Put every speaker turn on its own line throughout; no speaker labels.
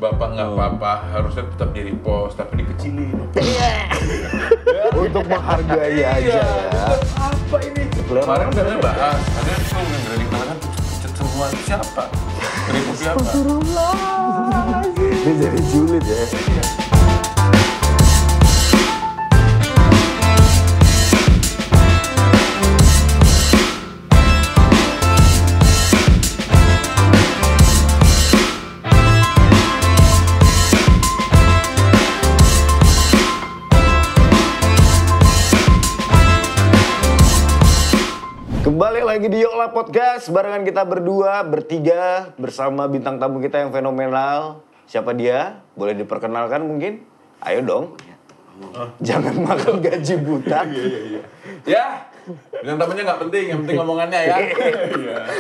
Bapak nggak apa-apa, harusnya tetap di repost, tapi dikecilin.
Untuk menghargai aja ya.
Apa ini? Kemarin udah bahas, ada tuh yang grading tangan pucat semua. Siapa? Beribu siapa?
Ini jadi julid ya. Kembali lagi di Yola Podcast, barengan kita berdua, bertiga, bersama bintang tamu kita yang fenomenal. Siapa dia? Boleh diperkenalkan mungkin? Ayo dong. Jangan makan gaji buta.
Ya, bintang tamunya nggak penting, yang penting ngomongannya ya.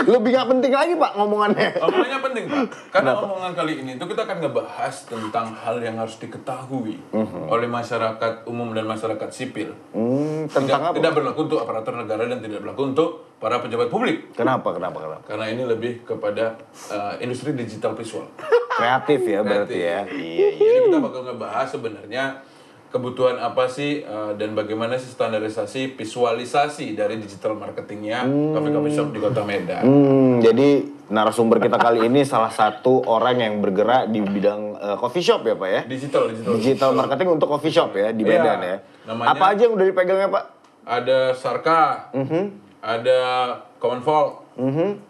Lebih nggak penting lagi Pak ngomongannya.
Omongannya penting Pak, karena omongan kali ini itu kita akan ngebahas tentang hal yang harus diketahui oleh masyarakat umum dan masyarakat sipil.
Tentang apa?
Tidak berlaku untuk aparatur negara dan tidak berlaku untuk para pejabat publik.
Kenapa?
Karena ini lebih kepada industri digital visual.
Kreatif ya berarti ya. Iya.
Jadi kita bakal ngebahas sebenarnya kebutuhan apa sih dan bagaimana sih standarisasi visualisasi dari digital marketingnya coffee shop di Kota Medan.
Jadi narasumber kita kali ini salah satu orang yang bergerak di bidang coffee shop ya Pak ya? Digital marketing untuk coffee shop ya di Medan ya.
Namanya,
apa aja yang udah dipegangnya Pak?
Ada Sarka, ada Common Folk,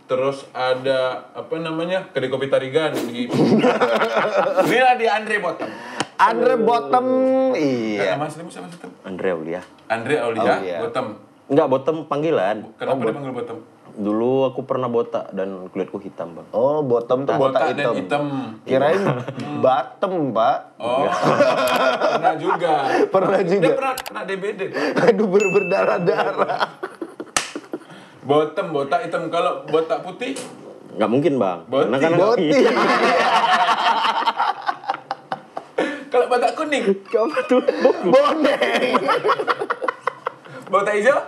terus ada apa namanya Kedai Kopi Tarigan di ini di Andre Bottom.
Andre Bottom, iya.
Nama aslimu siapa sih?
Andre Aulia.
Andre Aulia, Bottom.
Enggak, Bottom panggilan.
Kenapa dipanggil Bottom?
Dulu aku pernah botak dan kulitku hitam, Bang.
Oh, Bottom tuh botak
dan
hitam.
hitam.
Kirain bottom, Pak.
Oh, pernah juga. Dia pernah kena DBD.
Aduh, berdarah-darah.
Bottom, botak hitam. Kalau botak putih?
Nggak mungkin, Bang.
Boti.
Kalau botak kuning?
Apa tuh?
Boneng.
Botak hijau?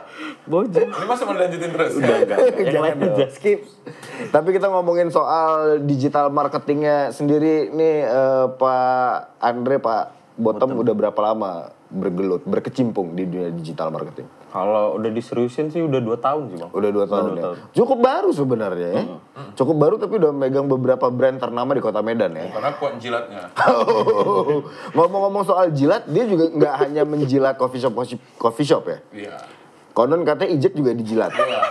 Bojong.
Ini masa mau lanjutin terus?
Udah, enggak. Yang lain aja.
Skip. Tapi kita ngomongin soal digital marketingnya sendiri nih Pak Andre, Pak Bottom udah berapa lama berkecimpung di dunia digital marketing?
Kalau udah diseriusin sih udah 2 tahun sih, Bang.
Udah 2 tahun ya. Cukup baru sebenarnya ya. Cukup baru tapi udah megang beberapa brand ternama di Kota Medan ya.
Karena kuat jilatnya.
Ngomong-ngomong soal jilat, dia juga nggak hanya menjilat coffee shop ya.
Iya.
Konon katanya Ijek juga dijilat.
Iya.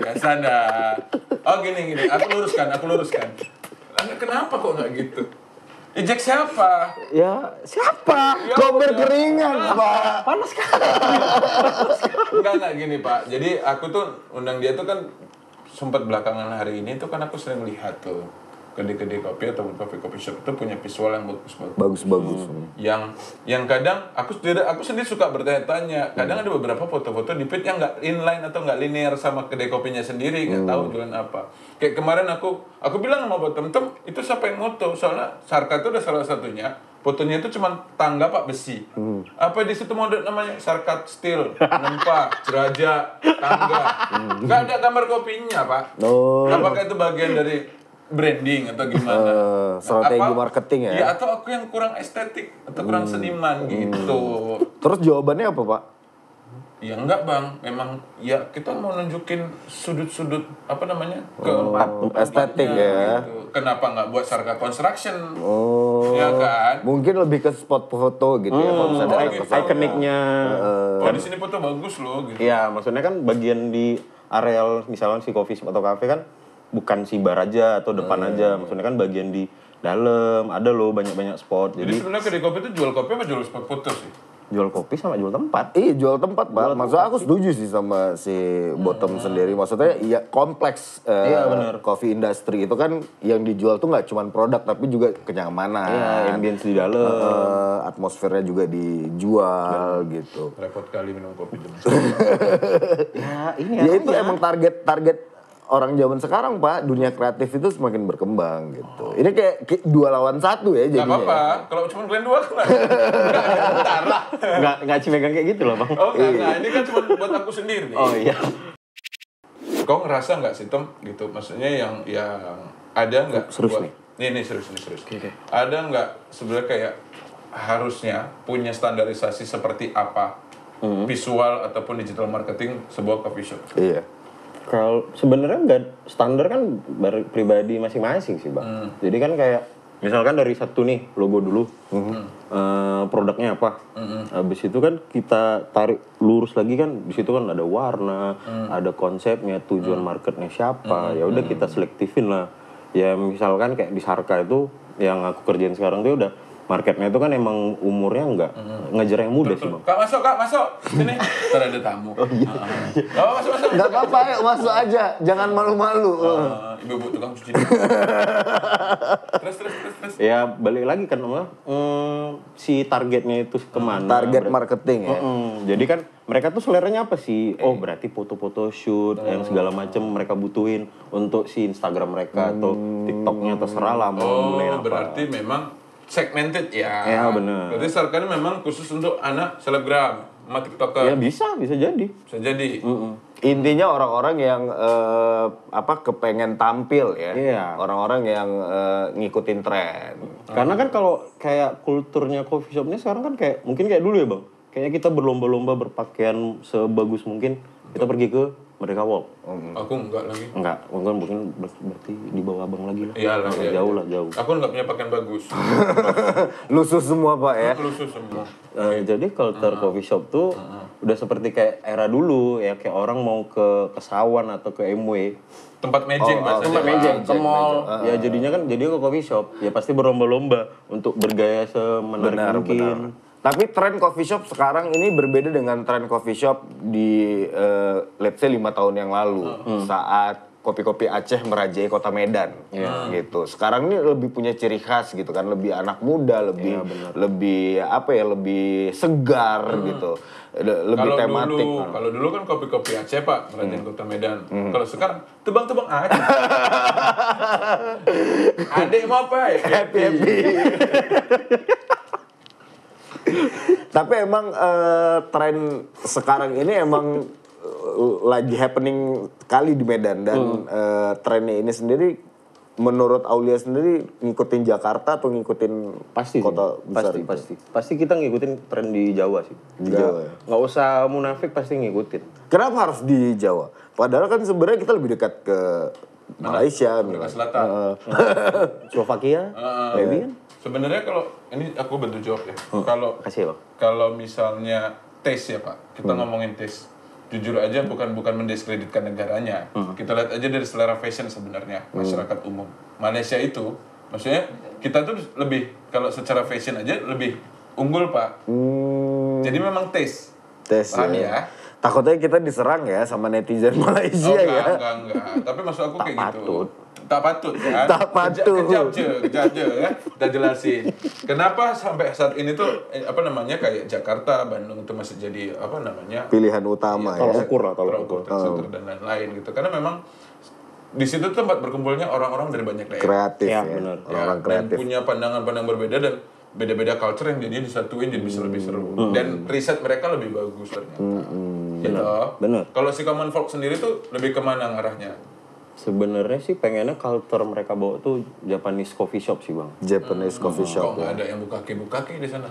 Biasa dah. Oh gini. Aku luruskan. Kenapa kok nggak gitu? Ijek siapa?
Ya, siapa?
Ya
Kok
udah.
berkeringat, Pak?
Panas kan?
Enggak gini Pak. Jadi aku tuh undang dia tuh kan sempat belakangan hari ini tuh kan aku sering lihat tuh kedai-kedai kopi atau coffee shop itu punya visual yang
Bagus.
yang kadang aku sendiri suka bertanya-tanya. Kadang ada beberapa foto-foto di feed yang nggak inline atau nggak linear sama kedai kopinya sendiri, nggak tahu jualan apa. Kayak kemarin aku bilang sama Bottom, itu siapa yang moto? Soalnya Sarka itu udah salah satunya. Fotonya itu cuma tangga Pak besi. Apa di situ mode namanya Sarkat Steel, Nempa, Jeraja, tangga. Nggak ada gambar kopinya Pak.
Oh.
Apakah itu bagian dari branding atau gimana?
Strategi marketing ya?
Ya atau aku yang kurang estetik atau kurang seniman gitu.
Terus jawabannya apa, Pak?
Ya enggak Bang, memang ya kita mau nunjukin sudut-sudut apa namanya
estetik ya.
gitu. Kenapa nggak buat Sarka Construction?
Ya
kan?
Mungkin lebih ke spot foto gitu ya. Kalau misalnya ada
gitu.
Ikoniknya.
Oh di sini foto bagus loh gitu.
Iya, maksudnya kan bagian di areal misalnya si coffee shop atau cafe kan bukan si bar aja atau depan aja. Maksudnya kan bagian di dalam ada loh banyak-banyak spot.
Jadi sebenarnya kedai kopi itu jual kopi apa jual spot foto sih?
Jual kopi sama jual tempat.
Iya jual tempat Pak. Maksudnya aku setuju sih sama si Bottom sendiri. Maksudnya ya kompleks coffee industry itu kan yang dijual tuh nggak cuma produk tapi juga kenyamanan.
Iya, ambience di dalam.
Atmosfernya juga dijual gitu.
Repot kali minum kopi jam.
Ya ini
Ya itu emang target orang zaman sekarang Pak, dunia kreatif itu semakin berkembang gitu. Ini kayak 2 lawan 1 ya
Gak
jadinya.
apa-apa, kalau cuma kalian 2 kan bentar lah.
Nggak cimegang kayak gitu loh, Bang.
Oh enggak, ini kan cuma buat aku sendiri.
Oh iya.
Kau ngerasa nggak sih Tom gitu, maksudnya yang ada nggak
Serius
buat
nih?
Ini serius. Ada nggak sebenarnya kayak harusnya punya standarisasi seperti apa visual ataupun digital marketing sebuah coffee shop?
Iya.
Kalau sebenarnya nggak standar kan pribadi masing-masing sih bang. Jadi kan kayak misalkan dari satu nih logo dulu, produknya apa, habis itu kan kita tarik lurus lagi kan di situ kan ada warna, ada konsepnya, tujuan marketnya siapa, ya udah kita selektifin lah. Ya misalkan kayak di Sarka itu yang aku kerjain sekarang tuh udah marketnya itu kan emang umurnya nggak ngejar yang muda sih bang.
Kak masuk sini. Ntar ada tamu. Oh iya. Masuk.
Nggak apa-apa, yuk masuk aja. Jangan malu-malu.
Ibu tukang cuci. Terus.
Ya balik lagi kan si targetnya itu kemana?
Target marketing ya.
Jadi kan mereka tuh seleranya apa sih? Oh berarti foto-foto shoot yang segala macam mereka butuhin untuk si Instagram mereka atau TikToknya terserah lah mau mulai apa.
Berarti memang segmented ya.
Ya benar.
Berarti Sarkan memang khusus untuk anak selebgram, sama TikToker.
Ya bisa jadi.
Bisa jadi.
Intinya orang-orang yang kepengen tampil ya.
Iya.
Orang-orang yang ngikutin tren.
Karena kan kalau kayak kulturnya coffee shop ini sekarang kan kayak mungkin kayak dulu ya bang. Kayaknya kita berlomba-lomba berpakaian sebagus mungkin. Kita pergi ke Merdeka Walk.
Aku enggak lagi.
Enggak, mungkin berarti di bawah abang lagi lah.
Iyalah, iya.
Jauh.
Aku enggak punya pakaian bagus.
Lusuh semua Pak ya.
Lusuh semua.
Jadi culture coffee shop tuh udah seperti kayak era dulu ya, kayak orang mau ke Sawan atau ke MW.
Tempat mejeng bahasanya.
Tempat
Pak.
mejeng, ke mall. Ya jadinya kan jadi ke coffee shop. Ya pasti berlomba-lomba untuk bergaya semenarik mungkin.
Tapi tren coffee shop sekarang ini berbeda dengan tren coffee shop di let's say 5 tahun yang lalu saat kopi-kopi Aceh merajai kota Medan gitu. Sekarang ini lebih punya ciri khas gitu kan, lebih anak muda, lebih segar gitu. Lebih tematik.
Kalau dulu kan kopi-kopi Aceh Pak, merajai kota Medan. Kalau sekarang tebang-tebang Aceh. Adik mau apa ya?
Happy. Tapi emang tren sekarang ini emang lagi happening kali di Medan dan trennya ini sendiri menurut Aulia sendiri ngikutin Jakarta atau ngikutin kota besar?
Pasti kita ngikutin tren di Jawa sih. Nggak usah munafik, pasti ngikutin.
Kenapa harus di Jawa? Padahal kan sebenarnya kita lebih dekat ke Malaysia,
Afrika Selatan.
Slovakia, maybe kan?
Sebenarnya kalau ini aku bantu jawab ya.
Kasih ya Bang.
Kalau misalnya taste ya Pak, kita ngomongin taste. Jujur aja bukan mendiskreditkan negaranya. Kita lihat aja dari selera fashion sebenarnya masyarakat umum. Malaysia itu, maksudnya kita tuh lebih kalau secara fashion aja lebih unggul Pak. Jadi memang taste. Paham ya?
Takutnya kita diserang ya sama netizen Malaysia ya.
Enggak. Tapi maksud aku kayak gitu. Tak patut kan?
Tak patut.
Kejap je ya. Kita jelasin. Kenapa sampai saat ini tuh kayak Jakarta, Bandung itu masih jadi
pilihan utama ya.
Tolak ukur.
Dan lain-lain gitu. Karena memang di situ tempat berkumpulnya orang-orang dari banyak daerah.
Kreatif ya.
Benar.
Orang
Dan
kreatif.
punya pandangan-pandangan berbeda dan beda-beda culture yang jadinya disatuin jadi bisa lebih seru. Dan riset mereka lebih bagus ternyata. Gitu.
Benar.
Kalau si Common Folk sendiri tuh lebih kemana ngarahnya?
Sebenarnya sih pengennya culture mereka bawa tuh Japanese coffee shop sih Bang.
Japanese coffee shop.
Kok nggak ada yang bukake di sana?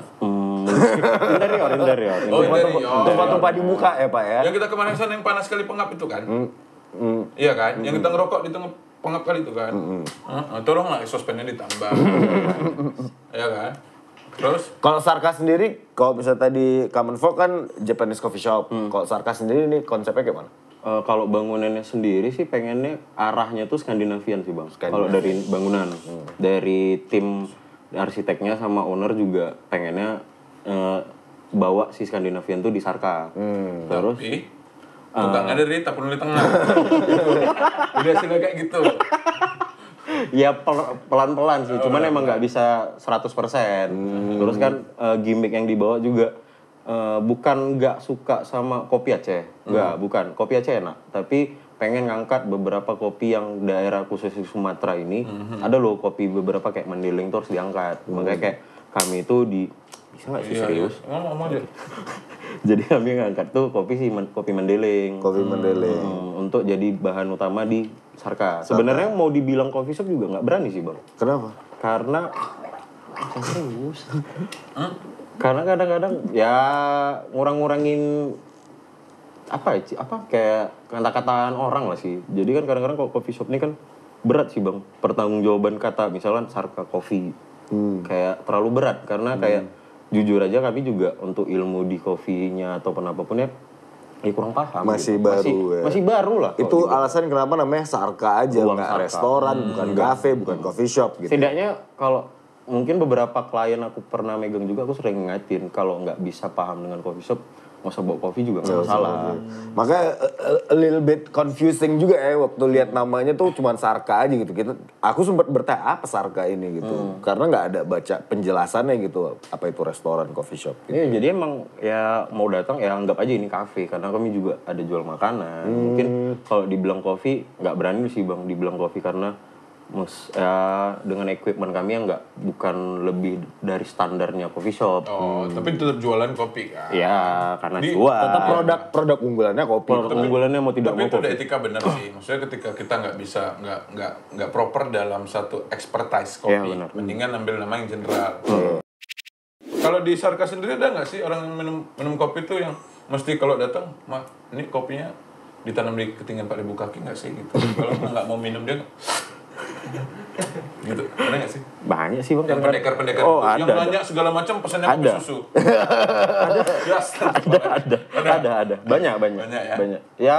Interior.
Tumpah-tumpah di muka ya Pak ya.
Yang kita kemarin sana yang panas sekali pengap itu kan? Iya kan? Yang kita ngerokok di tengah pengap kali itu kan? Tolonglah exhaust-fan-nya ditambah. Iya kan? Terus?
Kalau Sarka sendiri, kalau misalnya tadi Common Folk kan Japanese coffee shop. Kalau Sarka sendiri ini konsepnya gimana?
Kalau bangunannya sendiri sih pengennya arahnya tuh Skandinavian sih Bang. Kalau dari bangunan, dari tim arsiteknya sama owner juga pengennya bawa si Skandinavian tuh di Sarka. Terus
bukan ada di tapun di tengah. Udah hasilnya kayak gitu.
Ya pelan-pelan sih, cuman emang nggak bisa 100%. Terus kan gimmick yang dibawa juga bukan nggak suka sama kopi Aceh, bukan. Kopi Aceh enak, tapi pengen ngangkat beberapa kopi yang daerah khusus di Sumatera ini. Ada loh kopi beberapa kayak Mandailing tuh harus diangkat. Makanya kayak kami itu di Bisa nggak sih
Iya,
serius?
iya. Ngomong aja.
Jadi kami ngangkat tuh kopi Mendeleng.
Kopi Mendeleng.
Untuk jadi bahan utama di Sarka. Sebenarnya mau dibilang coffee shop juga nggak berani sih bang.
Kenapa?
Karena serius. Karena kadang-kadang ya ngurang-ngurangin apa kayak kata-kataan orang lah sih. Jadi kan kadang-kadang kalau coffee shop ini kan berat sih bang. Pertanggungjawaban kata misalnya Sarka Coffee kayak terlalu berat karena kayak jujur aja kami juga untuk ilmu di kopinya atau apapun ya kurang paham.
Masih
gitu.
baru ya.
Masih baru lah.
Itu
gitu.
alasan kenapa namanya Sarka aja,
Ruang
nggak
Sarka.
restoran, bukan kafe, bukan coffee shop gitu.
Setidaknya kalau mungkin beberapa klien aku pernah megang juga aku sering ngingetin kalau nggak bisa paham dengan coffee shop nggak usah bawa kopi juga nggak masalah.
Makanya a little bit confusing juga ya waktu lihat namanya tuh cuman Sarka aja gitu. Aku sempat bertanya apa Sarka ini gitu. Karena nggak ada baca penjelasannya gitu apa itu restoran coffee shop gitu.
Iya, jadi emang ya mau datang ya anggap aja ini kafe karena kami juga ada jual makanan. Mungkin kalau dibilang kopi nggak berani sih bang dibilang kopi karena dengan equipment kami yang bukan lebih dari standarnya coffee shop.
Oh, tapi tetap jualan kopi kan?
Iya, karena
Di-
jual.
Tetap produk unggulannya kopi.
Produk unggulannya mau tidak
Tapi
mau
itu udah
kopi.
etika benar sih. Maksudnya ketika kita nggak bisa nggak proper dalam satu expertise kopi,
Iya, benar.
mendingan ambil nama yang general. Kalau di Sarka sendiri ada nggak sih orang yang minum kopi tuh yang mesti kalau datang, "Mak, ini kopinya ditanam di ketinggian 4.000 kaki nggak sih?" gitu. Kalau nggak mau minum dia gitu. Ada nggak sih?
Banyak sih bang.
Yang
kadang-kadang.
pendekar-pendekar
Oh,
itu, yang
ada.
nanya segala macam pesannya
Ada.
kopi susu.
Ada. Banyak.
Banyak ya?
Ya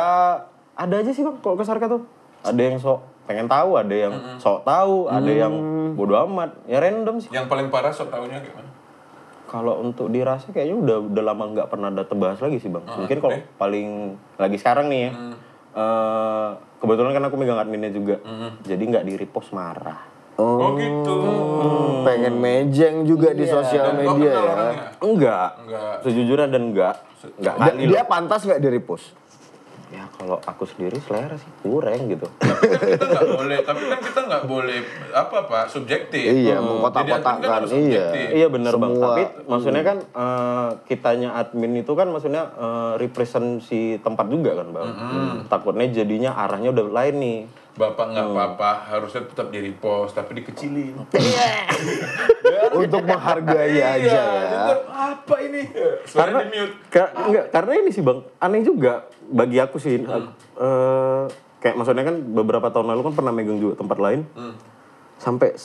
ada aja sih bang kalau ke Sarka tuh. Ada yang sok pengen tahu, ada yang sok tahu, ada yang bodo amat. Ya random sih.
Yang paling parah sok tahunya gimana?
Kalau untuk dirasa kayaknya udah lama nggak pernah ada tebahas lagi sih bang. Mungkin kalau
oke.
paling lagi sekarang nih ya. Kebetulan kan aku megang adminnya juga. Jadi nggak di repost marah.
Oh gitu.
Pengen mejeng juga di sosial
Dan kau
media
kenal
ya.
orangnya?
Enggak.
Enggak.
Sejujurnya dan enggak kali
Dia
loh.
pantas nggak di repost?
Ya kalau aku sendiri selera sih kurang gitu.
Tapi kan kita nggak boleh apa Pak, subjektif.
Iya,
Jadi
mengkotak-kotakan,
admin kan harus
iya.
subjektif.
Iya benar bang.
Semua.
Tapi maksudnya kan kitanya admin itu kan maksudnya represent si tempat juga kan bang. Takutnya jadinya arahnya udah lain nih.
Bapak nggak apa-apa, harusnya tetap di repost tapi dikecilin.
Untuk menghargai aja ya.
Tetap, apa ini? Suara di mute.
Enggak, karena ini sih bang, aneh juga bagi aku sih. Kayak maksudnya kan beberapa tahun lalu kan pernah megang juga tempat lain. Sampai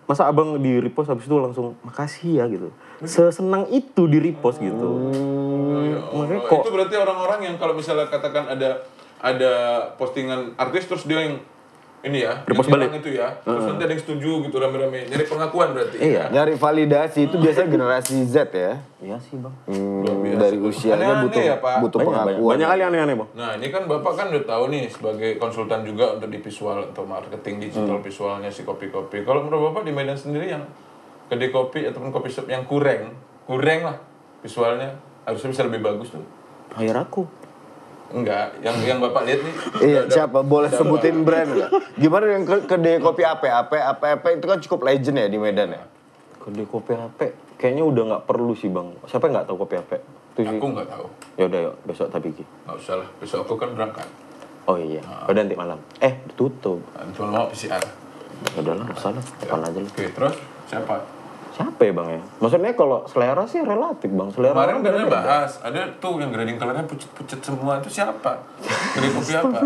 masa abang di repost habis itu langsung makasih ya gitu. Sesenang itu di repost gitu. Makanya kok
Itu berarti orang-orang yang kalau misalnya katakan ada postingan artis terus dia yang ini ya,
Repost
yang hilang
balik.
itu ya, terus nanti ada yang setuju gitu rame-rame, nyari pengakuan berarti.
Iya.
Nyari validasi itu biasanya generasi Z ya.
iya sih bang.
Dari usianya
Aneh-aneh ya, Pak.
butuh pengakuan.
Banyak kali aneh-aneh bang.
Nah ini kan Bapak kan udah tahu nih sebagai konsultan juga untuk di visual atau marketing digital visualnya si kopi-kopi. Kalau menurut Bapak di Medan sendiri yang kedai kopi ataupun kopi shop yang kurang lah visualnya harusnya bisa lebih bagus tuh.
Hire aku.
Enggak, yang Bapak lihat nih.
Iya, siapa? Boleh sebutin brand nggak? Gimana yang kedai kopi apa itu kan cukup legend ya di Medan ya?
Kedai kopi HP kayaknya udah nggak perlu sih bang. Siapa yang nggak tahu kopi HP? Itu sih.
Aku nggak tahu.
Ya udah yuk besok tapi Ki.
Nggak usah lah, besok aku kan berangkat.
Oh iya. Udah nanti malam. Tutup.
Cuma mau PCR.
Ya udahlah, nggak salah. Kapan aja lah.
Oke, terus siapa?
Siapa ya bang ya? Maksudnya kalau selera sih relatif bang. Selera
Kemarin
orang
udah
beda-beda.
bahas, ada tuh yang grading colornya pucet-pucet semua, itu siapa? Kedai kopi apa?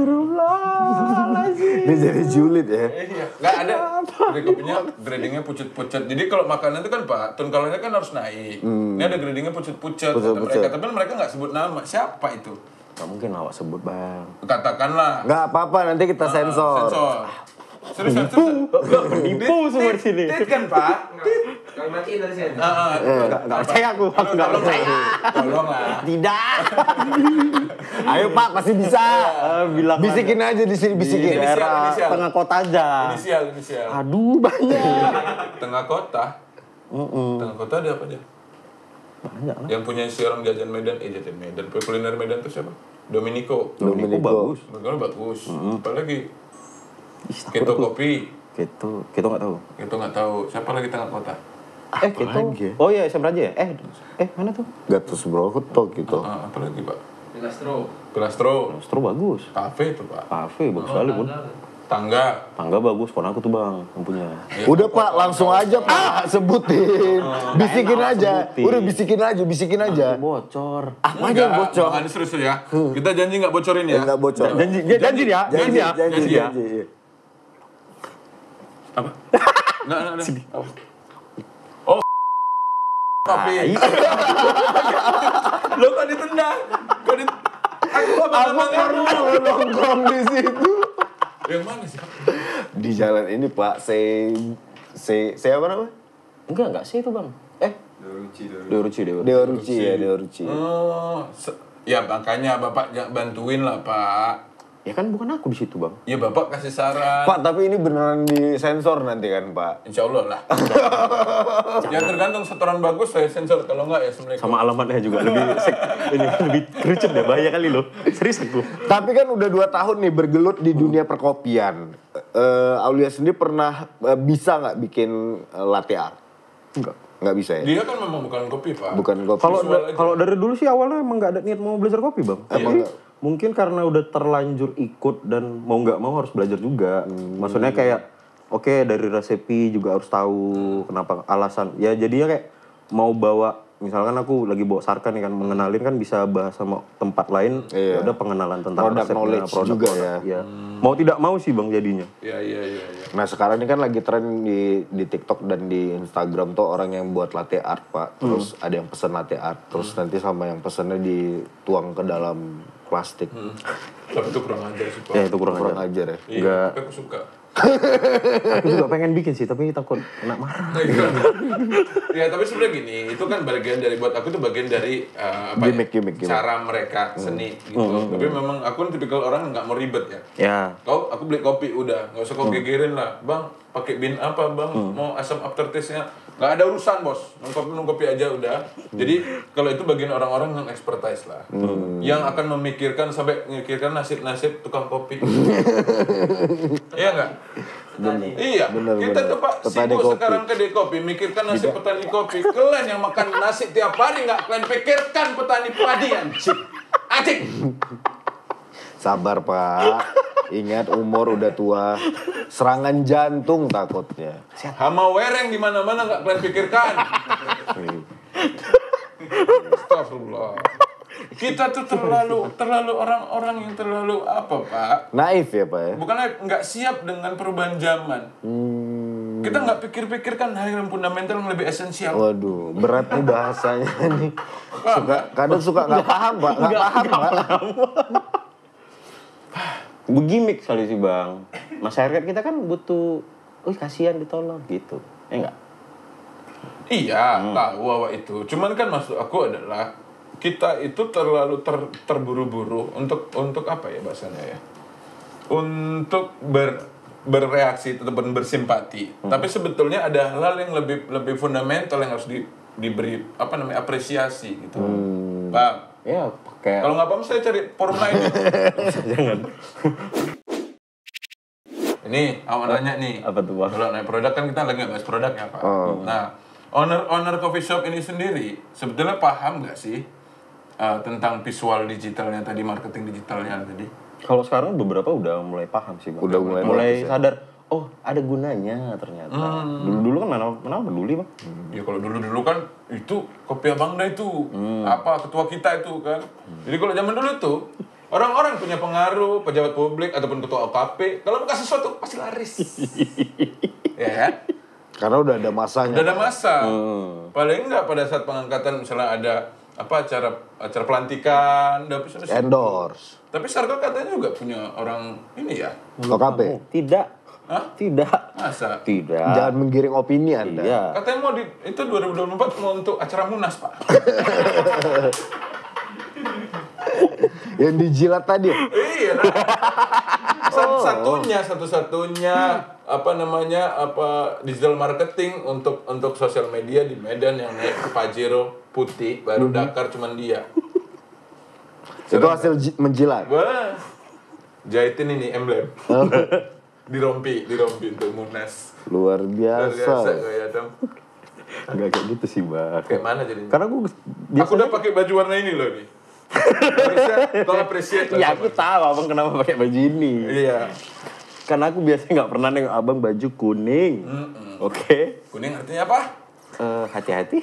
Ini jadi julid ya.
Iya, nggak ada. Kedai kopinya gradingnya pucet-pucet. Jadi kalau makanan itu kan Pak, tone colornya kan harus naik. Ini ada gradingnya pucet-pucet. Kata mereka, tapi mereka nggak sebut nama. Siapa itu?
Nggak mungkin awak sebut bang.
Katakanlah.
Nggak apa-apa, nanti kita sensor.
Sensor. Serius.
Penipu semua di sini.
Tit kan Pak?
Kami matiin dari sini.
Nggak percaya aku nggak percaya.
Tolong lah.
Tidak. Ayo Pak, pasti bisa.
Bilang
Bisikin aja di sini, bisikin.
daerah
inisial.
tengah kota aja.
Inisial.
Aduh banyak.
Tengah kota. Tengah kota ada apa aja?
Banyak lah.
Yang punya si orang jajan Medan, jajan Medan. Kuliner Medan itu siapa? Dominico.
Dominico bagus.
Bagaimana bagus. Apalagi Keto Kopi.
Gitu. Kita nggak tahu.
Itu nggak tahu. Siapa lagi tengah kota?
Gitu.
lagi ya?
Oh iya, SM Raja ya? Mana tuh?
Gatus Broto gitu.
Apa lagi Pak?
Pilastro.
Pilastro,
Astro bagus.
kafe itu Pak.
Kafe bagus sekali, Bun.
Tangga.
Tangga bagus, pohon aku tuh Bang, yang punya.
Udah Pak, langsung aja Pak, sebutin. Bisikin aja.
sebutin.
Udah bisikin aja.
Bocor.
Apa aja yang bocor?
Bang Anies serius ya. Kita janji nggak bocorin ya.
Enggak bocor.
Janji ya,
Janji
ya.
ya.
Apa? Enggak. Apa? Oh. Tapi. Lo kok ditendang? Aku
pernah nongkrong di situ.
Yang mana sih?
Di jalan ini Pak, saya apa namanya?
Enggak sih itu Bang. Dewa Ruci.
Dewa Ruci.
Oh, ya makanya Bapak bantuin lah Pak.
Ya kan bukan aku di situ Bang.
Ya Bapak kasih saran.
Pak, tapi ini beneran disensor nanti kan Pak?
Insya Allah lah. Ya tergantung setoran bagus saya sensor, kalau enggak ya Assalamualaikum.
Sama alamatnya juga lebih kerucut deh, bahaya kali lo. Serius aku.
Tapi kan udah 2 tahun nih bergelut di dunia perkopian. Aulia sendiri pernah bisa nggak bikin latte art? Nggak bisa ya?
Dia kan memang bukan kopi Pak.
Bukan kopi.
Kalau dari dulu sih awalnya emang nggak ada niat mau belajar kopi Bang.
Emang
Tapi
nggak?
mungkin karena udah terlanjur ikut dan mau nggak mau harus belajar juga. Maksudnya kayak oke, dari resepi juga harus tahu kenapa alasan. Ya jadinya kayak mau bawa, misalkan aku lagi bawa Sarka nih kan, mengenalin kan bisa bahas sama tempat lain.
Iya.
Ya udah pengenalan tentang
Product
resepnya,
knowledge juga ya.
Iya. Mau tidak mau sih Bang jadinya.
Iya.
Nah sekarang ini kan lagi tren di TikTok dan di Instagram tuh orang yang buat latte art Pak. Terus ada yang pesen latte art. Terus nanti sama yang pesennya dituang ke dalam plastik.
Tapi itu kurang ajar sih Pak.
Ya itu kurang
Kurang
ajar.
ajar ya.
Iya,
Enggak.
tapi aku suka.
Aku juga pengen bikin sih, tapi takut kena marah.
Ya tapi sebenarnya gini, itu kan bagian dari, buat aku tuh bagian dari
Gimmick.
cara mereka seni gitu. Tapi memang aku kan tipikal orang nggak mau ribet ya.
Ya.
Aku beli kopi udah, nggak usah kau gegerin lah, bang. Pakai bin apa bang? Mau asam aftertaste-nya? Nggak ada urusan bos, minum kopi aja udah. Jadi kalau itu bagian orang-orang yang expertise lah, yang akan memikirkan sampai memikirkan nasib tukang kopi. Iya nggak? Iya, kita tuh Pak
Petani
sibuk
kopi.
sekarang kedai kopi, mikirkan nasib petani kopi. Kalian yang makan nasi tiap hari nggak kalian pikirkan petani padi anjing.
Sabar Pak. Ingat umur udah tua. Serangan jantung takutnya.
Hama wereng di mana-mana nggak kalian pikirkan. Astagfirullah. Kita tuh terlalu orang-orang yang terlalu apa Pak?
Naif ya Pak ya?
Bukannya nggak siap dengan perubahan zaman. Kita nggak pikir-pikirkan hal yang fundamental yang lebih esensial.
Waduh, berat nih bahasanya nih. Kadang suka nggak paham Pak, nggak paham Pak.
Begimik sekali sih Bang. Masyarakat kita kan butuh, kasihan ditolong gitu. Ya enggak?
Iya, tahu bahwa itu. Cuman kan maksud aku adalah kita itu terlalu terburu-buru untuk apa ya bahasanya ya? Untuk bereaksi ataupun bersimpati. Tapi sebetulnya ada hal-hal yang lebih fundamental yang harus diberi apresiasi gitu. Pak.
Ya, pakai.
Kalau nggak paham saya cari forum lain.
Jangan.
Ini awal nanya nih.
Apa tuh, Bang?
Kalau naik produk kan kita lagi nggak bahas produknya Pak. Nah, owner coffee shop ini sendiri sebetulnya paham nggak sih tentang visual digitalnya tadi, marketing digitalnya tadi?
Kalau sekarang beberapa udah mulai paham sih Bang.
Udah mulai bagus ya.
sadar. Oh, ada gunanya ternyata. Dulu kan mana peduli Bang.
Ya kalau dulu kan itu kopi Abangda itu apa ketua kita itu kan. Jadi kalau zaman dulu tuh orang-orang punya pengaruh, pejabat publik ataupun ketua OKP, kalau bukan sesuatu pasti laris. Ya kan?
Karena udah ada masanya.
Udah ada masa. Paling enggak pada saat pengangkatan misalnya ada acara pelantikan,
Endorse.
Tapi Sarko katanya juga punya orang ini ya.
OKP.
Tidak.
Hah?
Tidak.
Masa?
Tidak.
Jangan menggiring opini Anda.
Iya.
Katanya mau itu 2024 mau untuk acara Munas, Pak.
Yang dijilat tadi.
Iya. Satu-satunya digital marketing untuk sosial media di Medan yang naik Pajero putih baru Dakar cuman dia.
Itu hasil menjilat.
Wah. Jahitin ini emblem. Di rompi untuk Munas.
Luar biasa.
Kayak dong.
Enggak kayak gitu sih, Bang.
Kayak mana jadinya?
Karena gue
Aku udah pakai baju warna ini loh nih. Harusnya kau appreciate lah
ya
sama
aku tahu abang kenapa pakai baju ini.
Iya.
Karena aku biasanya nggak pernah nengok abang baju kuning. Oke.
Kuning artinya apa?
Hati-hati.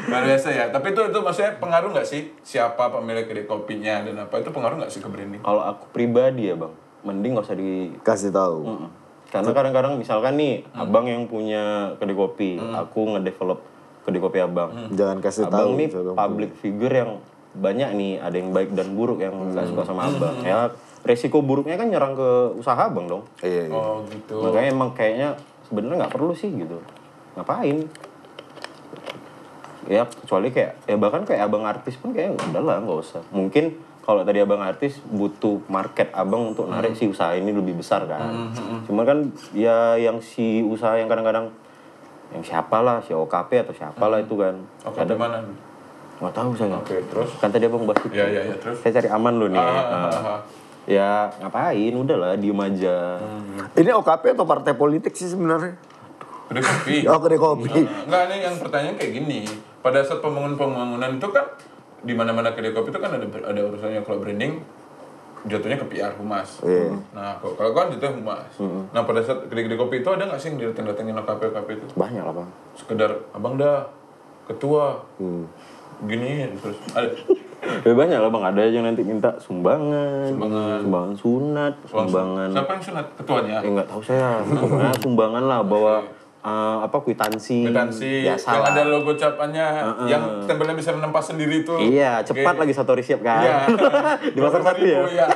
Luar biasa ya. Tapi itu maksudnya pengaruh nggak sih siapa pemilik kedai kopinya dan apa itu pengaruh nggak sih ke branding?
Kalau aku pribadi ya bang, mending nggak usah di.
Kasih tahu.
Karena kadang-kadang misalkan nih abang yang punya kedai kopi, aku ngedevelop kedai kopi abang.
Jangan kasih tahu.
Abang nih
misalkan.
public figure yang banyak nih, ada yang baik dan buruk yang nggak suka sama abang. Ya resiko buruknya kan nyerang ke usaha abang dong.
Iya.
Oh gitu.
Makanya emang kayaknya sebenarnya nggak perlu sih gitu. Ngapain? Ya kecuali kayak ya bahkan kayak abang artis pun kayak udah lah nggak usah. Mungkin kalau tadi abang artis butuh market abang untuk narik si usaha ini lebih besar kan. Cuma kan ya yang si usaha yang kadang-kadang yang siapa lah, si OKP atau siapa lah itu kan.
Oke, di mana?
Nggak tahu saya.
Oke, terus?
Kan tadi abang bahas itu.
Iya, terus?
Saya cari aman loh nih. Ya ngapain, udahlah diem aja.
Ini OKP atau partai politik sih sebenarnya?
Kedai kopi.
Oh, kedai kopi.
Enggak, nih yang pertanyaan kayak gini. Pada saat pembangunan itu kan di mana-mana kedai kopi itu kan ada urusannya kalau branding jatuhnya ke PR humas.
Iya.
Nah, kalau kan jatuhnya humas. Nah, pada saat kedai-kedai kopi itu ada nggak sih yang datang-datangin OKP itu?
Banyak lah bang.
Sekedar abang dah ketua. Gini terus ada
Ya banyak lah bang, ada yang nanti minta sumbangan sunat, sumbangan.
Siapa yang sunat? Ketuanya?
Nggak tahu saya. Pokoknya sumbangan lah bawa kwitansi.
Yang ada logo capannya, yang stempelnya bisa menempas sendiri tuh.
Iya, cepat lagi Satori siap kan.
Iya.
Di pasar satu ya.
Iya.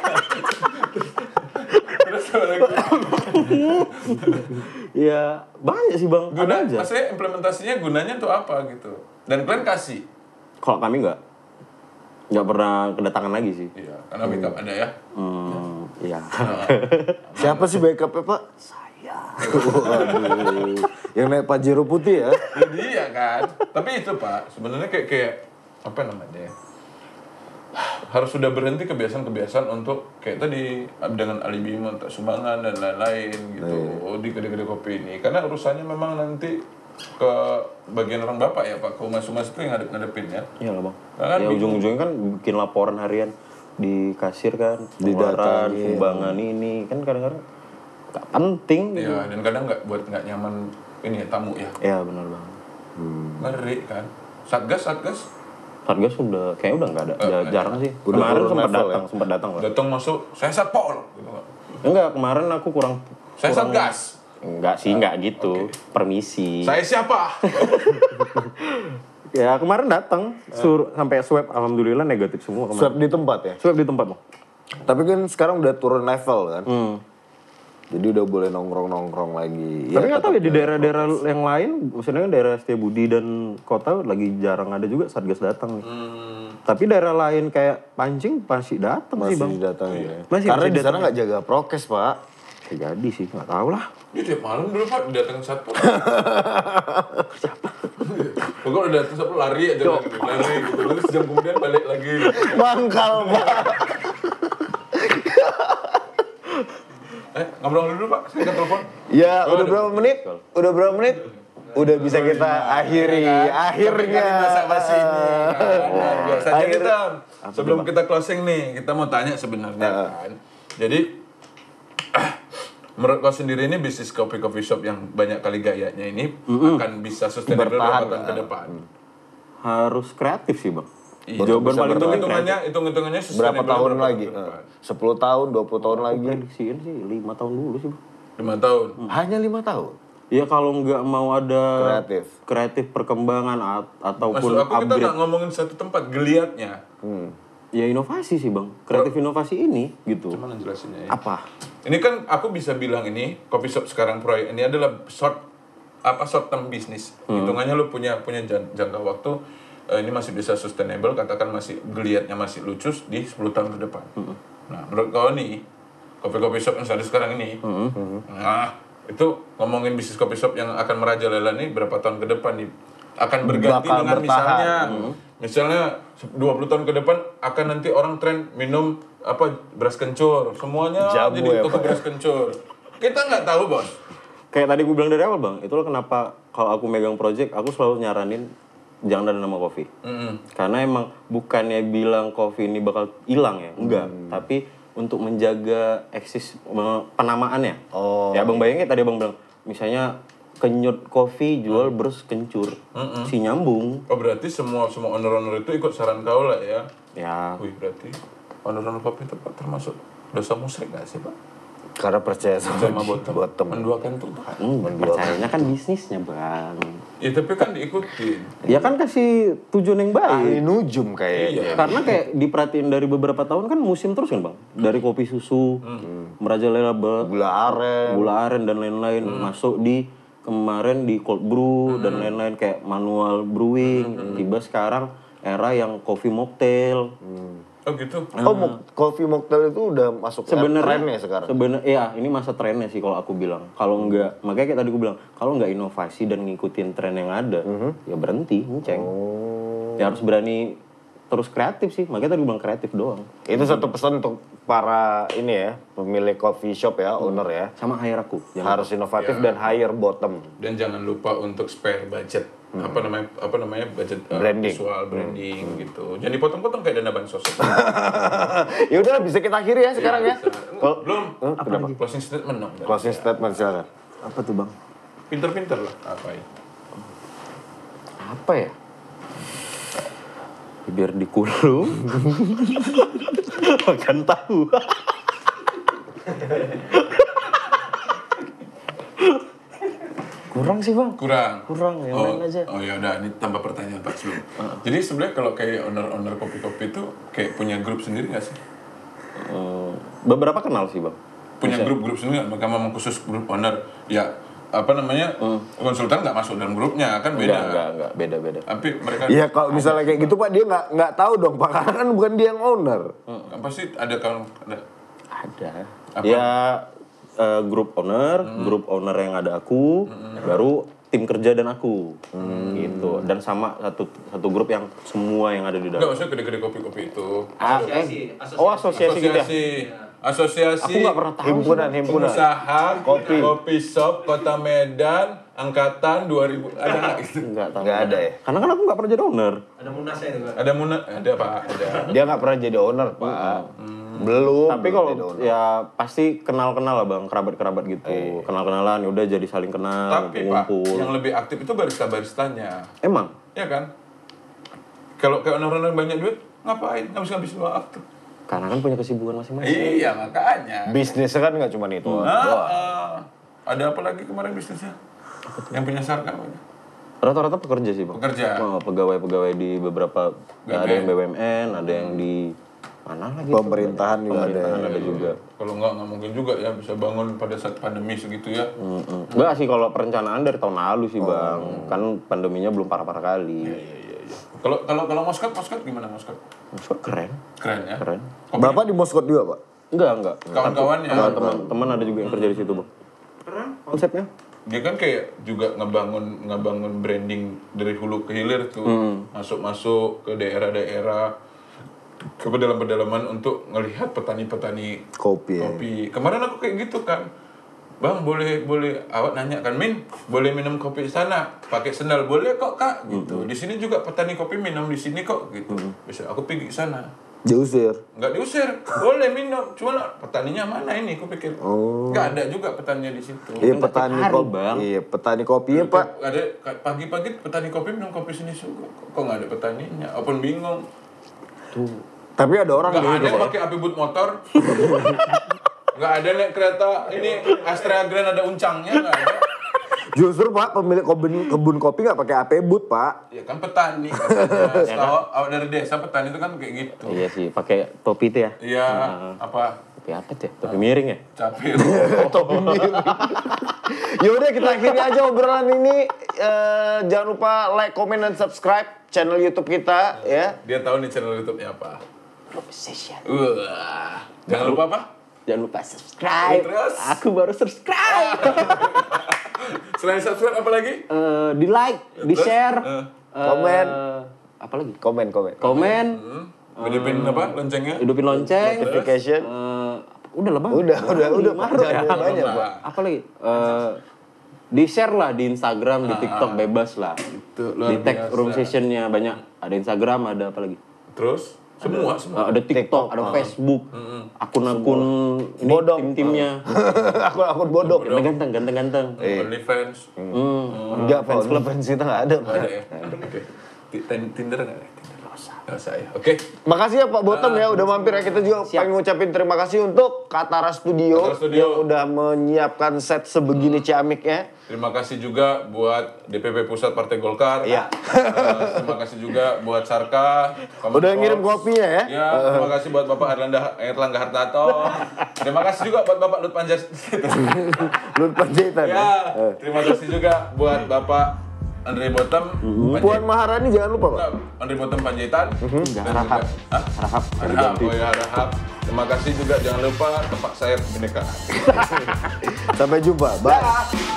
Terus apa lagi?
Iya, banyak sih bang. Ada aja.
Maksudnya implementasinya gunanya tuh apa gitu? Dan kalian kasih?
Kalau kami nggak pernah kedatangan lagi sih.
Iya, karena backup ada ya.
Iya.
Siapa sih backupnya Pak? Saya. Waduh. Yang naik Pajero putih ya?
Iya kan. Tapi itu Pak, sebenarnya kayak apa namanya ya? Harus sudah berhenti kebiasaan-kebiasaan untuk kayak tadi dengan alibi minta sumbangan dan lain-lain gitu di kedai-kedai kopi ini. Karena urusannya memang nanti ke bagian orang bapak ya Pak, ke humas-humas itu yang ngadepin ya.
Iya lah bang.
Kan
Ya ujung-ujungnya kan bikin laporan harian di kasir kan, pengeluaran, sumbangan ini kan kadang-kadang nggak penting gitu.
Iya, dan kadang nggak nyaman ini ya, tamu ya.
Iya benar bang.
Ngeri kan. Satgas
Satgas kayaknya udah nggak ada, jarang sih.
Udah
Kemarin
turun level
sempat datang lah.
datang masuk, saya satpol gitu.
Enggak, kemarin aku kurang.
Saya satgas.
Enggak sih, enggak gitu. Permisi.
Saya siapa?
Ya kemarin datang, sampai swab, alhamdulillah negatif semua kemarin.
Swab di tempat ya?
Swab di tempat bang.
Tapi kan sekarang udah turun level kan? Jadi udah boleh nongkrong-nongkrong lagi.
Tapi nggak tahu ya di daerah-daerah yang lain, maksudnya kan daerah Setiabudi dan kota lagi jarang ada juga Satgas datang nih. Tapi daerah lain kayak Pancing pasti datang sih bang.
Masih datang ya?
Masih
Karena di
datang.
sana nggak jaga prokes Pak.
Ya jadi sih, nggak tahu lah.
Dia tiap malam dulu Pak datang satpol. Pokoknya udah datang satpol lari aja lari gitu. Terus jam kemudian balik lagi.
Mangkal Pak.
Ngobrol dulu Pak, saya ke telepon.
Ya udah berapa menit? Udah berapa menit? Udah bisa kita akhiri. Akhirnya.
Basa-basi ini. Biasa aja kita. Sebelum kita closing nih, kita mau tanya sebenarnya kan. Jadi menurut kau sendiri ini bisnis coffee shop yang banyak kali gayanya ini akan bisa sustainable berapa tahun ke depan?
Harus kreatif sih bang.
Jawaban paling penting hitung-hitungannya
Berapa tahun lagi?
depan?
10 tahun, 20 tahun lagi.
Prediksiin sih 5 tahun dulu sih bang.
5 tahun.
Hanya 5 tahun.
Ya kalau nggak mau ada
Kreatif.
perkembangan ataupun
Maksud aku kita
upgrade.
nggak ngomongin satu tempat, geliatnya.
Ya inovasi sih bang, kreatif inovasi ini gitu.
Cuman jelasinnya ya.
Apa?
Ini kan aku bisa bilang ini coffee shop sekarang proyek ini adalah short term bisnis. Hitungannya lu punya jangka waktu ini masih bisa sustainable, katakan masih geliatnya masih lucu di 10 tahun ke depan. Nah, menurut kau nih coffee shop yang ada sekarang ini, nah itu ngomongin bisnis coffee shop yang akan merajalela nih berapa tahun ke depan nih akan berganti
Bakal
dengan
bertahan.
misalnya 20 tahun ke depan akan nanti orang tren minum beras kencur, semuanya
Jamu
jadi
ya,
toko
Pak.
beras kencur. Kita nggak tahu bos.
kayak tadi gue bilang dari awal bang, itulah kenapa kalau aku megang project, aku selalu nyaranin jangan ada nama coffee. Karena emang bukannya bilang coffee ini bakal hilang ya, enggak. Tapi untuk menjaga penamaannya. Ya bang bayangin tadi bang bilang, misalnya kenyut coffee jual bers kencur, si nyambung.
Oh berarti semua owner-owner itu ikut saran kau lah ya?
Ya.
Wih berarti owner-owner kopi itu Pak termasuk dosa musyrik nggak sih Pak?
Karena percaya
Sama bottom. Menduakan Tuhan.
Percayanya kan bisnisnya bang.
Ya tapi kan diikutin.
Ya kan kasih tujuan yang
ahli
baik.
nujum kayaknya.
Karena kayak diperhatiin dari beberapa tahun kan musim terus kan bang. Dari kopi susu, merajalela gula aren dan lain-lain masuk di kemarin di cold brew dan lain-lain kayak manual brewing. Tiba sekarang era yang coffee mocktail.
Oh gitu.
Coffee mocktail itu udah masuk trennya sekarang.
Sebenarnya ya ini masa trennya sih kalau aku bilang. Kalau enggak, makanya kayak tadi aku bilang, kalau enggak inovasi dan ngikutin tren yang ada, ya berhenti, ngeceng. Ya harus berani terus kreatif sih. Makanya tadi gue bilang kreatif doang.
Itu satu pesan untuk para ini ya, pemilik coffee shop ya, owner ya.
Sama hire aku.
Harus inovatif dan higher bottom.
Dan jangan lupa untuk spare budget. Apa namanya budget
Branding.
visual branding gitu. Jangan dipotong-potong kayak dana bansos.
Ya udah bisa kita akhiri ya sekarang ya.
Belum.
Kenapa?
Closing statement dong.
Closing statement silakan.
Apa tuh bang?
Pinter-pinter lah. Apa ya?
Apa ya? Biar dikulum. Makan tahu. Kurang sih bang. Kurang yang lain aja.
Oh ya udah, ini tambah pertanyaan Pak sebelum. Jadi sebenarnya kalau kayak owner kopi-kopi itu kayak punya grup sendiri nggak sih?
Beberapa kenal sih bang.
Punya grup sendiri nggak? Mereka memang khusus grup owner. Ya apa namanya konsultan nggak masuk dalam grupnya kan beda.
Enggak beda.
Tapi mereka.
Iya kalau misalnya kayak gitu Pak dia nggak tahu dong Pak karena kan bukan dia yang owner.
Pasti ada kalau ada.
Ada.
Apa?
Ya grup owner yang ada aku, baru tim kerja dan aku, gitu. Dan sama satu grup yang semua yang ada di
Enggak,
dalam.
maksudnya gede-gede kopi-kopi itu.
Asosiasi gitu ya?
Asosiasi
Aku nggak pernah tahu.
Himpunan.
Pengusaha kopi shop Kota Medan angkatan 2000 ada nggak gitu?
Nggak ada ya.
Karena kan aku nggak pernah jadi owner.
Ada munasnya itu kan?
Ada Pak, ada.
Dia nggak pernah jadi owner Pak. Belum.
Tapi kalau ya pasti kenal-kenal lah bang, kerabat-kerabat gitu. Kenal-kenalan, ya udah jadi saling kenal,
Tapi Pak,
ngumpul.
yang lebih aktif itu barista-baristanya.
Emang?
Ya kan? Kalau kayak owner-owner banyak duit, ngapain? Ngabisin waktu.
Karena kan punya kesibukan masing-masing.
Iya, makanya.
bisnisnya kan nggak cuma itu.
Ada apa lagi kemarin bisnisnya? Yang punya sarkan apa?
Rata-rata pekerja sih bang.
Pekerja.
Oh, pegawai-pegawai di beberapa, ada yang BUMN, ada yang di mana lagi?
Pemerintahan juga
ada juga.
Kalau nggak mungkin juga ya bisa bangun pada saat pandemi segitu ya.
Enggak sih kalau perencanaan dari tahun lalu sih bang. Kan pandeminya belum parah-parah kali.
Kalau Moskot gimana Moskot?
Maksud keren.
Keren ya.
Keren.
Bapak di Moskot juga Pak?
Enggak.
Kawan-kawannya.
Teman ada juga yang kerja di situ bang. Keren. Konsepnya?
Dia kan kayak juga ngebangun branding dari hulu ke hilir tuh. Masuk ke daerah-daerah ke pedalaman untuk ngelihat petani-petani
Kopi.
Kemarin aku kayak gitu kan. Bang, boleh awak nanya kan, Min, boleh minum kopi di sana pakai sendal? Boleh kok, Kak, gitu. Di sini juga petani kopi minum di sini kok, gitu. Bisa aku pergi ke sana.
Diusir.
Nggak diusir, boleh minum. Cuma petaninya mana ini? Aku pikir. Nggak ada juga petaninya di situ.
Iya petani kopi.
Bang.
Iya petani kopinya Pak.
Ada pagi-pagi petani kopi minum kopi sini juga. Kok nggak ada petaninya? Apun bingung.
Tapi ada orang
Nggak ada
gitu
yang
Pak.
pakai api but motor. Nggak ada naik kereta ini Astra Grand ada uncangnya, nggak ada.
Justru Pak pemilik kebun kopi nggak pakai AP but Pak.
Ya kan petani katanya. Setahu awak dari desa petani itu kan kayak gitu.
Iya sih, pakai topi itu ya.
Iya, apa?
Topi apa tuh ya? Topi miring ya?
Capir.
Ya udah kita akhiri aja obrolan ini. Jangan lupa like, comment, dan subscribe channel YouTube kita ya.
Dia tahu nih channel YouTube-nya apa.
Obsession.
Jangan lupa apa?
Jangan lupa subscribe.
Terus?
Aku baru subscribe.
Selain subscribe apa lagi?
Di like, di share,
Komen.
apa lagi?
Komen.
Komen,
Hidupin apa? Loncengnya?
hidupin lonceng.
Notification.
Udah lah bang.
Udah.
Maruk
Jangan
ya.
banyak Pak.
Apa lagi? di-share lah di Instagram, di TikTok bebas lah.
Itu luar
Di tag
biasa.
room sessionnya banyak. Ada Instagram, ada apa lagi?
Terus semua.
Ada TikTok, ada Facebook, akun-akun ini,
Bodong.
tim-timnya.
Akun bodong.
Ganteng-ganteng.
OnlyFans.
Enggak, fans club fans kita nggak ada.
Ada ya? Oke. Tinder nggak ada? Nggak usah ya. Oke.
Makasih ya Pak Bottom ya udah mampir ya. Kita juga pengen ngucapin terima kasih untuk Katara Studio,
Katara Studio.
yang udah menyiapkan set sebegini ciamiknya.
Terima kasih juga buat DPP Pusat Partai Golkar.
Iya.
Terima kasih juga buat Sarka.
Udah ngirim kopinya ya.
Ya, terima kasih buat Bapak Erlangga Hartarto. Terima kasih juga buat Bapak Lut
Lut Panjaitan.
Ya, terima kasih juga buat Bapak Andre Bottom.
Puan Maharani jangan lupa Pak.
Andre Bottom Panjaitan. Dan
Rahab.
juga- Hah?
Rahab.
Rahab. Oh ya, Rahab. Terima kasih juga jangan lupa tepak sayap Bineka.
Sampai jumpa. Bye.